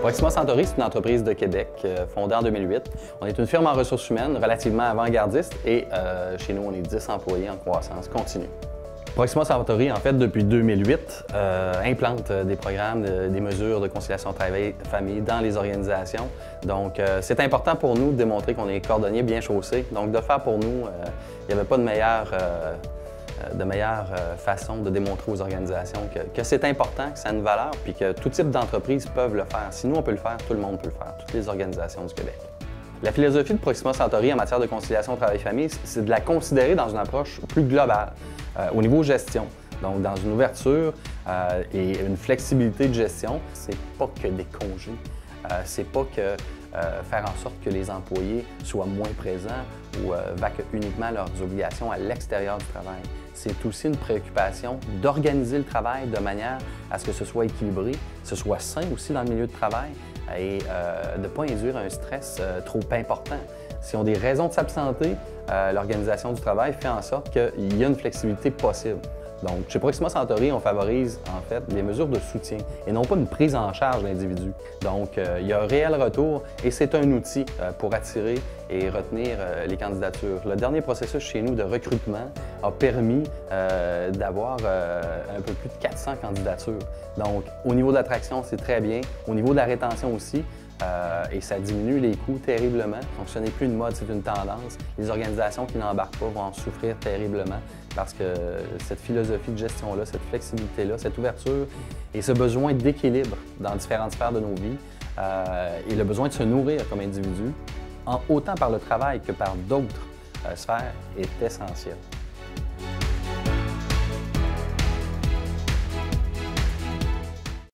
Proxima Centauri, c'est une entreprise de Québec fondée en 2008. On est une firme en ressources humaines relativement avant-gardiste et chez nous, on est 10 employés en croissance continue. Proxima Centauri, en fait, depuis 2008, implante des programmes, des mesures de conciliation travail-famille dans les organisations. Donc, c'est important pour nous de démontrer qu'on est cordonniers bien chaussés. Donc, de faire pour nous, il n'y avait pas de meilleure façon de démontrer aux organisations que c'est important, que ça a une valeur, puis que tout type d'entreprise peuvent le faire. Si nous, on peut le faire, tout le monde peut le faire, toutes les organisations du Québec. La philosophie de Proxima Centauri en matière de conciliation travail-famille, c'est de la considérer dans une approche plus globale, au niveau gestion. Donc, dans une ouverture et une flexibilité de gestion, c'est pas que des congés, c'est pas que faire en sorte que les employés soient moins présents ou vaquent uniquement leurs obligations à l'extérieur du travail. C'est aussi une préoccupation d'organiser le travail de manière à ce que ce soit équilibré, ce soit sain aussi dans le milieu de travail et de ne pas induire un stress trop important. S'ils ont des raisons de s'absenter, l'organisation du travail fait en sorte qu'il y a une flexibilité possible. Donc, chez Proxima Centauri, on favorise en fait des mesures de soutien et non pas une prise en charge de l'individu. Donc, il y a un réel retour et c'est un outil pour attirer et retenir les candidatures. Le dernier processus chez nous de recrutement a permis d'avoir un peu plus de 400 candidatures. Donc, au niveau de l'attraction, c'est très bien. Au niveau de la rétention aussi, et ça diminue les coûts terriblement. Donc, ce n'est plus une mode, c'est une tendance. Les organisations qui n'embarquent pas vont en souffrir terriblement parce que cette philosophie de gestion-là, cette flexibilité-là, cette ouverture et ce besoin d'équilibre dans différentes sphères de nos vies et le besoin de se nourrir comme individu, autant par le travail que par d'autres sphères, est essentiel.